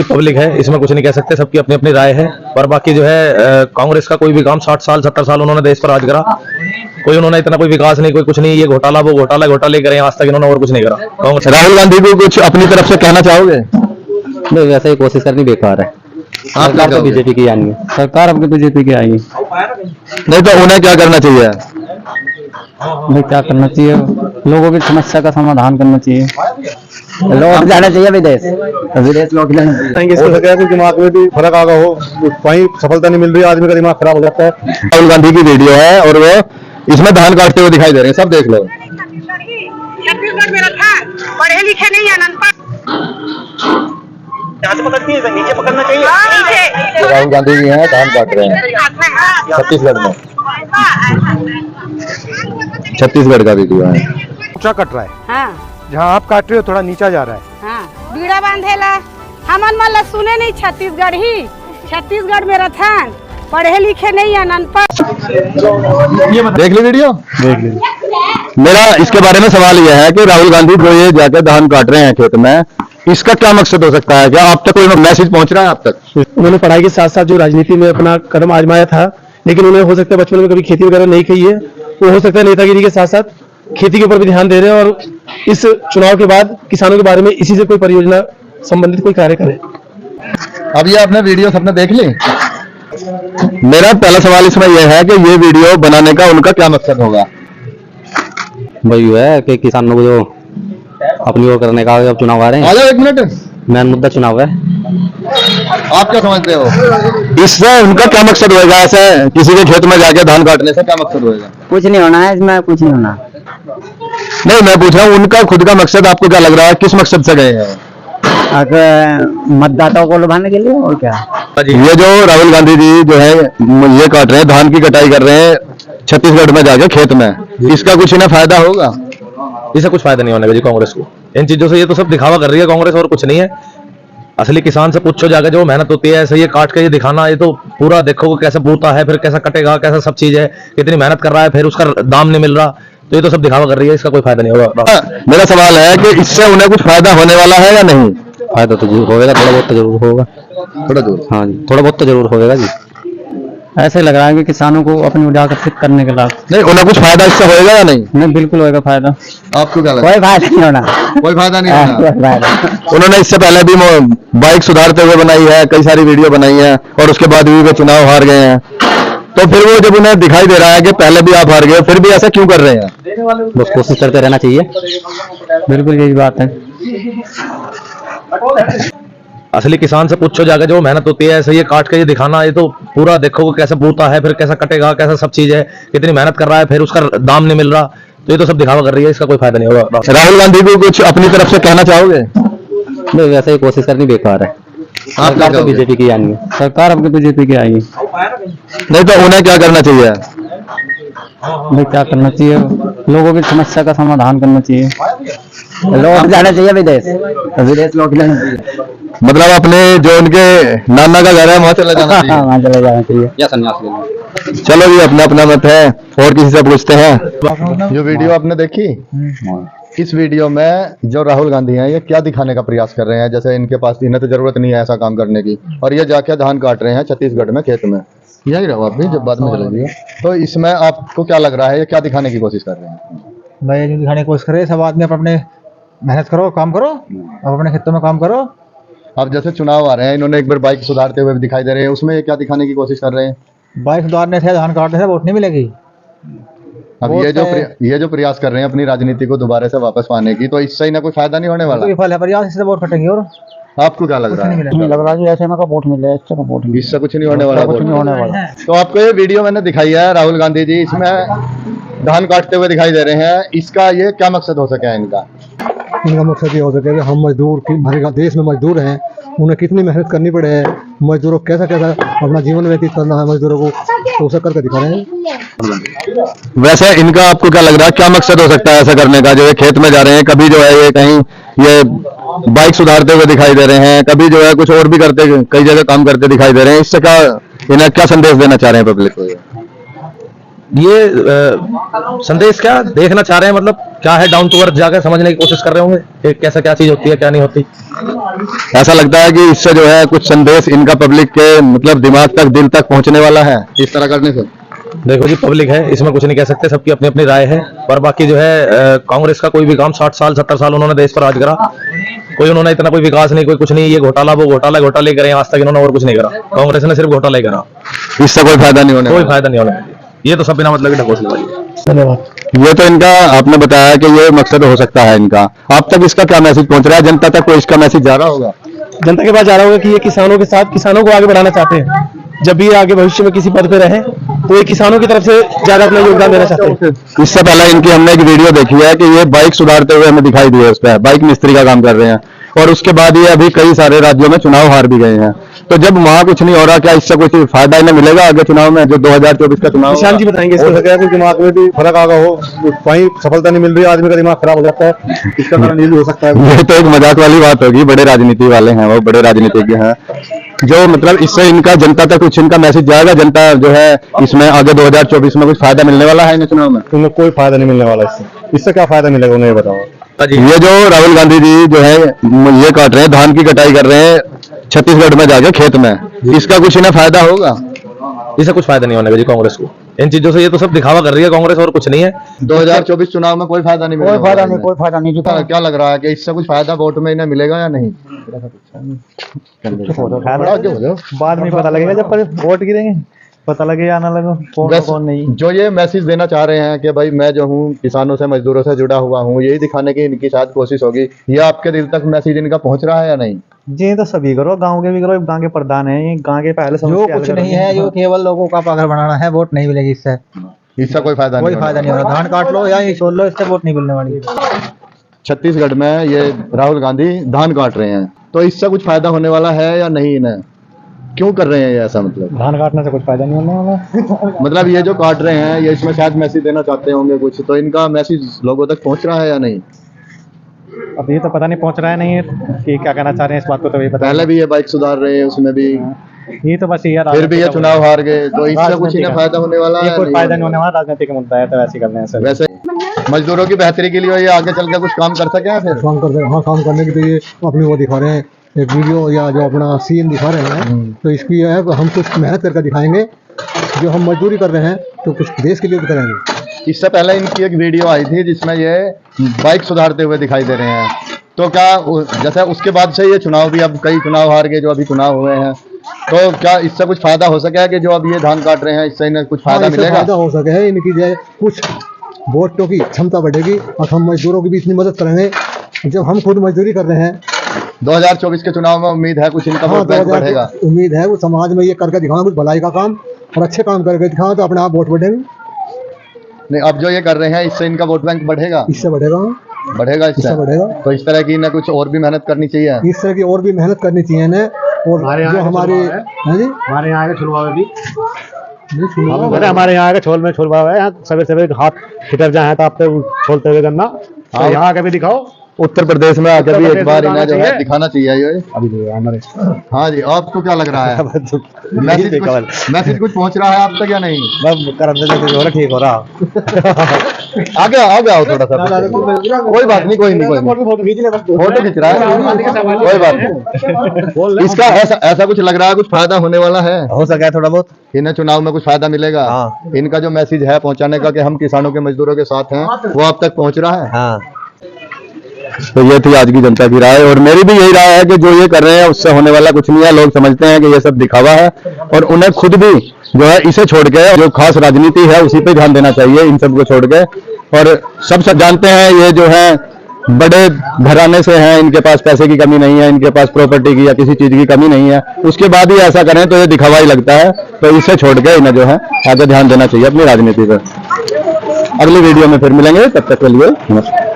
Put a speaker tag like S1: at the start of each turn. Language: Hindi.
S1: जी पब्लिक है, इसमें कुछ नहीं कह सकते, सबकी अपनी अपनी राय है। पर बाकी जो है कांग्रेस का कोई भी काम 60 साल 70 साल उन्होंने देश पर राज करा, कोई उन्होंने इतना कोई विकास नहीं, कोई कुछ नहीं, ये घोटाला वो घोटाला घोटाले करे आज तक इन्होंने, और कुछ नहीं करा कांग्रेस।
S2: राहुल गांधी को कुछ अपनी तरफ से कहना चाहोगे?
S3: नहीं, वैसे ही कोशिश करनी बेकार है। सरकार तो बीजेपी की आनी है, सरकार अब बीजेपी की आएगी।
S2: नहीं तो उन्हें क्या करना चाहिए?
S3: भाई क्या करना चाहिए, लोगों की समस्या का समाधान करना चाहिए, लौट जाना चाहिए विदेश, विदेश लौट जाना चाहिए।
S2: दिमाग में भी फर्क आ गया हो, कहीं सफलता नहीं मिल रही, आदमी का दिमाग खराब हो जाता है। राहुल गांधी की वीडियो है और वो इसमें धान काटते हुए दिखाई दे रहे हैं, सब देख लो।
S4: छत्तीसगढ़ में रखा, पढ़े लिखे नहीं है, अनपढ़। पकड़ती है, नीचे पकड़ना चाहिए।
S2: राहुल गांधी जी हैं, धान काट रहे हैं छत्तीसगढ़ में, छत्तीसगढ़ का वीडियो है।
S5: ऊंचा कट रहा है,
S6: हाँ
S5: जहाँ आप काट रहे हो थोड़ा नीचा जा रहा है।
S6: हाँ, बीड़ा बांधेला हमन मतलब सुने नहीं, छत्तीसगढ़ ही, छत्तीसगढ़ में रथन, पढ़े लिखे नहीं है, अनपढ़।
S2: देख ली वीडियो? देख ली। मेरा इसके बारे में सवाल यह है कि राहुल गांधी जो ये जाकर धान काट रहे हैं खेत में, इसका क्या मकसद हो सकता है? क्या आप तक कोई मैसेज पहुंच रहा है आप तक?
S7: उन्होंने पढ़ाई के साथ साथ जो राजनीति में अपना कदम आजमाया था, लेकिन उन्हें हो सकता है बचपन में कभी खेती वगैरह नहीं की है, वो हो सकता है नेतागिरी के साथ साथ खेती के ऊपर भी ध्यान दे रहे हैं और इस चुनाव के बाद किसानों के बारे में इसी से कोई परियोजना संबंधित कोई कार्य करें।
S2: अब ये आपने वीडियो सबने देख ली? मेरा पहला सवाल इसमें यह है कि ये वीडियो बनाने का उनका क्या मकसद होगा?
S3: भाई ये है कि किसानों को जो अपनी ओर करने का जब चुनाव आ रहे हैं।
S2: आ जाओ एक मिनट,
S3: मेन मुद्दा चुनाव है।
S2: आप क्या समझते हो इससे उनका क्या मकसद होगा? ऐसे किसी के खेत में जाके धान काटने से क्या मकसद होगा?
S3: कुछ नहीं होना है इसमें, कुछ नहीं होना।
S2: नहीं, मैं पूछ रहा हूँ उनका खुद का मकसद आपको क्या लग रहा है, किस मकसद से गए हैं?
S3: मतदाताओं को लुभाने के लिए, और क्या।
S2: ये जो राहुल गांधी जी जो है ये काट रहे हैं, धान की कटाई कर रहे हैं छत्तीसगढ़ में जाके खेत में, इसका कुछ इन्हें फायदा होगा?
S1: इससे कुछ फायदा नहीं होने का जी कांग्रेस को, इन चीजों से। ये तो सब दिखावा कर रही है कांग्रेस, और कुछ नहीं है। असली किसान से पूछो जाकर, जो मेहनत होती है, ऐसे ये काट के ये दिखाना, ये तो पूरा देखो कैसे बोता है, फिर कैसा कटेगा, कैसा सब चीज है, कितनी मेहनत कर रहा है, फिर उसका दाम नहीं मिल रहा, तो ये तो सब दिखावा कर रही है, इसका कोई फायदा नहीं होगा।
S2: मेरा सवाल है कि इससे उन्हें कुछ फायदा होने वाला है या नहीं?
S3: फायदा तो जरूर होगा, थोड़ा बहुत तो जरूर होगा।
S2: थोड़ा दूर?
S3: हाँ जी, थोड़ा बहुत तो जरूर होगा जी। ऐसे लग रहा है कि किसानों को अपनी ऊर्जा आकर्षित करने के लाभ।
S2: नहीं, उन्हें कुछ फायदा इससे होगा या नहीं?
S3: नहीं, बिल्कुल होगा फायदा।
S2: आपको क्या लगता है?
S3: कोई फायदा नहीं होना,
S2: कोई फायदा नहीं होना। उन्होंने इससे पहले भी बाइक सुधारते हुए बनाई है, कई सारी वीडियो बनाई है, और उसके बाद भी वो चुनाव हार गए हैं, तो फिर वो जब उन्हें दिखाई दे रहा है कि पहले भी आप हार गए, फिर भी ऐसा क्यों कर रहे हैं?
S3: बस कोशिश करते रहना चाहिए, बिल्कुल यही बात है।
S1: असली किसान से पूछो जाकर, जो मेहनत होती है, ऐसे ये काट के ये दिखाना, ये तो पूरा देखो कैसे बोता है, फिर कैसा कटेगा, कैसा सब चीज है, कितनी मेहनत कर रहा है, फिर उसका दाम नहीं मिल रहा, तो ये तो सब दिखावा कर रही है, इसका कोई फायदा नहीं होगा।
S2: राहुल गांधी को कुछ अपनी तरफ से कहना चाहोगे?
S3: नहीं, वैसे ही कोशिश करनी बेकार है। सरकार तो बीजेपी की आनी है, सरकार अब बीजेपी की आएगी।
S2: नहीं तो उन्हें क्या करना चाहिए?
S3: भाई क्या करना चाहिए, लोगों की समस्या का समाधान करना चाहिए, लौट जाना चाहिए विदेश, विदेश लौट जाना चाहिए।
S2: मतलब अपने जो उनके नाना का घर है वहाँ चले जाना चाहिए?
S3: वहाँ चले जाना चाहिए या संन्यास लेना।
S2: चलो ये अपना अपना मत है, और किसी से पूछते हैं। जो वीडियो आपने देखी, इस वीडियो में जो राहुल गांधी हैं ये क्या दिखाने का प्रयास कर रहे हैं? जैसे इनके पास, इन्हें तो जरूरत नहीं है ऐसा काम करने की, और ये जाके धान काट रहे हैं छत्तीसगढ़ में खेत में। यही रहो आप भी, जब बाद में चलेंगे। तो इसमें आपको क्या लग रहा है, ये क्या दिखाने की कोशिश कर रहे हैं?
S5: भाई जो दिखाने की कोशिश करे, सब आदमी अपने मेहनत करो, काम करो, अब अपने खेतों में काम करो।
S2: अब जैसे चुनाव आ रहे हैं, इन्होंने एक बार बाइक सुधारते हुए भी दिखाई दे रहे हैं, उसमें ये क्या दिखाने की कोशिश कर रहे हैं?
S5: बाइक सुधारने से, धान काटने से वोट नहीं मिलेगी।
S2: अब ये जो प्रयास कर रहे हैं अपनी राजनीति को दोबारा से वापस पाने की, तो इससे ही ना कोई फायदा नहीं होने वाला?
S5: कोई फल है प्रयास, इससे वोट कटेंगे। और
S2: आपको क्या लग रहा है?
S3: लग रहा है ऐसे में का वोट मिले, इससे का वोट,
S2: इससे कुछ नहीं होने वाला,
S3: कुछ नहीं होने वाला।
S2: तो आपको ये वीडियो मैंने दिखाई है, राहुल गांधी जी इसमें धान काटते हुए दिखाई दे रहे हैं, इसका ये क्या मकसद हो सके? इनका
S7: मकसद ये हो सके कि हम मजदूर, हमारे देश में मजदूर हैं, उन्हें कितनी मेहनत करनी पड़े है, मजदूरों को कैसा कैसा अपना जीवन व्यतीत करना है मजदूरों को, तो उसे करके दिखा रहे हैं।
S2: वैसे इनका आपको क्या लग रहा है, क्या मकसद हो सकता है ऐसा करने का? जो ये खेत में जा रहे हैं, कभी जो है ये कहीं ये बाइक सुधारते हुए दिखाई दे रहे हैं, कभी जो है कुछ और भी करते, कई जगह काम करते दिखाई दे रहे हैं, इससे क्या, इन्हें क्या संदेश देना चाह रहे हैं पब्लिक को?
S1: ये संदेश क्या देखना चाह रहे हैं, मतलब क्या है, डाउन टू अर्थ जाकर समझने की कोशिश कर रहे होंगे कि कैसा क्या चीज होती है क्या नहीं होती।
S2: ऐसा लगता है कि इससे जो है कुछ संदेश इनका पब्लिक के मतलब दिमाग तक, दिल तक पहुंचने वाला है इस तरह करने से।
S1: देखो जी, पब्लिक है, इसमें कुछ नहीं कह सकते, सबकी अपनी अपनी राय है। पर बाकी जो है कांग्रेस का कोई भी काम 60 साल 70 साल उन्होंने देश पर राज करा, कोई उन्होंने इतना कोई विकास नहीं, कोई कुछ नहीं, ये घोटाला वो घोटाले करे आज तक इन्होंने, और कुछ नहीं करा। कांग्रेस ने सिर्फ घोटाला ही करा,
S2: इससे कोई फायदा नहीं होने
S1: कोई
S2: वाला।
S1: फायदा नहीं होने। ये तो सब बिना मतलब की ढकोसले वाली है।
S7: धन्यवाद।
S2: ये तो इनका आपने बताया कि ये मकसद हो सकता है इनका। आप तक इसका क्या मैसेज पहुंच रहा है, जनता तक कोई इसका मैसेज जा रहा होगा?
S7: जनता के पास जा रहा होगा कि ये किसानों के साथ, किसानों को आगे बढ़ाना चाहते हैं। जब भी आगे भविष्य में किसी पद पे रहे तो ये किसानों की तरफ से ज्यादा अपना योगदान देना चाहते हैं।
S2: इससे पहले इनकी हमने एक वीडियो देखी है कि ये बाइक सुधारते हुए हमें दिखाई दिए, उस पर बाइक मिस्त्री का काम कर रहे हैं, और उसके बाद ये अभी कई सारे राज्यों में चुनाव हार भी गए हैं। तो जब वहाँ कुछ नहीं हो रहा, क्या इससे कुछ फायदा इन्हें मिलेगा आगे चुनाव में, जो 2024 का चुनाव?
S7: निशान जी बताएंगे इसको।
S5: कुछ दिमाग में भी फर्क आ गया हो, कहीं सफलता नहीं मिल रही, आदमी का दिमाग खराब हो जाता है, इसका कारण ये भी हो सकता है।
S2: ये तो एक मजाक वाली बात होगी, बड़े राजनीति वाले हैं वो, बड़े राजनीतिज्ञ हैं, जो मतलब इससे इनका जनता तक कुछ इनका मैसेज जाएगा। जनता जो है इसमें आगे 2024 में कुछ फायदा मिलने वाला है इन चुनाव में?
S5: उन्हें कोई फायदा नहीं मिलने वाला इससे क्या फायदा मिलेगा उन्हें, ये बताओ।
S2: ये जो राहुल गांधी जी जो है ये काट रहे हैं, धान की कटाई कर रहे हैं छत्तीसगढ़ में जाके खेत में, इसका कुछ इन्हें फायदा होगा?
S1: इससे कुछ फायदा नहीं होने का जी कांग्रेस को इन चीजों से। ये तो सब दिखावा कर रही है कांग्रेस, और कुछ नहीं है।
S2: 2024 चुनाव में कोई फायदा नहीं मिलेगा?
S5: कोई फायदा नहीं, कोई फायदा नहीं। जो
S2: क्या लग रहा है कि इससे कुछ फायदा वोट में इन्हें मिलेगा या नहीं?
S5: बाद में पता लगेगा, जब पर वोट गिरेंगे पता लगे या ना लगे कौन कौन नहीं।
S2: जो ये मैसेज देना चाह रहे हैं कि भाई मैं जो हूँ किसानों से, मजदूरों से जुड़ा हुआ हूँ, यही दिखाने की इनकी शायद कोशिश होगी। ये आपके दिल तक मैसेज इनका पहुंच रहा है या नहीं?
S5: जी तो सभी करो, गांव के भी करो, गांव के प्रधान है, ये गांव के पहले जो कुछ नहीं है, जो केवल लोगों का पगार बढ़ाना है, वोट नहीं मिलेगी इससे।
S2: इससे कोई फायदा नहीं,
S5: कोई फायदा नहीं होगा। धान काट लो या ये छोड़ लो, इससे वोट नहीं मिलने वाली।
S2: छत्तीसगढ़ में ये राहुल गांधी धान काट रहे हैं, तो इससे कुछ फायदा होने वाला है या नहीं इन्हें? क्यों कर रहे हैं ये ऐसा? मतलब
S5: धान काटने से कुछ फायदा नहीं होने वाला।
S2: मतलब ये जो काट रहे हैं, ये इसमें शायद मैसेज देना चाहते होंगे कुछ, तो इनका मैसेज लोगों तक पहुंच रहा है या नहीं?
S5: अब ये तो पता नहीं पहुंच रहा है नहीं कि क्या कहना चाह रहे हैं, इस बात को तो ये पता।
S2: पहले भी ये बाइक सुधार रहे हैं, उसमें भी
S5: ये तो बस ये
S2: फिर भी ये चुनाव हार गए, तो इससे कुछ इन्हें फायदा होने वाला है?
S5: कोई फायदा नहीं होने वाला, राजनीतिक मुद्दा है, तो वैसे करने हैं सर।
S2: वैसे मजदूरों की बेहतरी के लिए ये आगे चल के कुछ काम कर सके फिर?
S8: काम कर रहे हैं, हाँ, काम करने के लिए अपनी वो दिखा रहे हैं, एक वीडियो या जो अपना सीन दिखा रहे हैं। तो इसकी ये है हम कुछ मेहनत करके दिखाएंगे, जो हम मजदूरी कर रहे हैं तो कुछ देश के लिए भी करेंगे।
S2: इससे पहले इनकी एक वीडियो आई थी जिसमें ये बाइक सुधारते हुए दिखाई दे रहे हैं, तो क्या जैसे उसके बाद से ये चुनाव भी, अब कई चुनाव हार गए जो अभी चुनाव हुए हैं, तो क्या इससे कुछ फायदा हो सके कि जो अब ये धान काट रहे हैं इससे इन्हें कुछ फायदा मिलेगा?
S8: फायदा हो सके है इनकी, जो कुछ वोटों की क्षमता बढ़ेगी और हम मजदूरों की भी इतनी मदद करेंगे। जब हम खुद मजदूरी कर रहे हैं,
S2: 2024 के चुनाव में उम्मीद है कुछ इनका वोट बैंक बढ़ेगा?
S8: उम्मीद है वो समाज में ये करके दिखाना, कुछ भलाई का काम और अच्छे काम करके दिखाना, तो अपने आप वोट बढ़ेंगे।
S2: नहीं, अब जो ये कर रहे हैं इससे इनका वोट बैंक बढ़ेगा?
S8: इससे बढ़ेगा,
S2: बढ़ेगा इससे
S8: बढ़ेगा।
S2: तो इस तरह की इन्हें कुछ और भी मेहनत करनी चाहिए,
S8: इस तरह की और भी मेहनत करनी चाहिए ना। और जो हमारी
S5: हमारे यहाँ के छुलवा भी,
S8: अरे
S5: हमारे यहाँ के छोल में छुलवा है, यहाँ सवेरे सवेरे हाथ फिटर जाए तो आप छोलते हुए गन्ना, तो यहाँ के भी दिखाओ।
S2: उत्तर प्रदेश में आकर भी एक बार इन्हें जो है दिखाना चाहिए ये।
S5: अभी हमारे
S2: हाँ जी, आपको क्या लग रहा है? मैसेज कुछ पहुंच रहा है आप तक या नहीं?
S5: ठीक हो रहा।
S2: आगे आओ थोड़ा सा। कोई बात नहीं, कोई नहीं, फोटो खींच रहा है, कोई बात नहीं। इसका ऐसा कुछ लग रहा है कुछ फायदा होने वाला है?
S5: हो सका है थोड़ा बहुत,
S2: इन्हें चुनाव में कुछ फायदा मिलेगा? इनका जो मैसेज है पहुंचाने का कि हम किसानों के, मजदूरों के साथ हैं, वो आप तक पहुंच रहा है?
S5: हाँ।
S2: तो ये थी आज की जनता की राय, और मेरी भी यही राय है कि जो ये कर रहे हैं उससे होने वाला कुछ नहीं है। लोग समझते हैं कि ये सब दिखावा है, और उन्हें खुद भी जो है इसे छोड़ के जो खास राजनीति है उसी पे ध्यान देना चाहिए, इन सब को छोड़ के। और सब जानते हैं ये जो है बड़े घराने से हैं, इनके पास पैसे की कमी नहीं है, इनके पास प्रॉपर्टी की या किसी चीज की कमी नहीं है, उसके बाद ही ऐसा करें तो ये दिखावा ही लगता है। तो इसे छोड़ के इन्हें जो है आगे ध्यान देना चाहिए अपनी राजनीति पर। अगली वीडियो में फिर मिलेंगे, तब तक के लिए नमस्कार।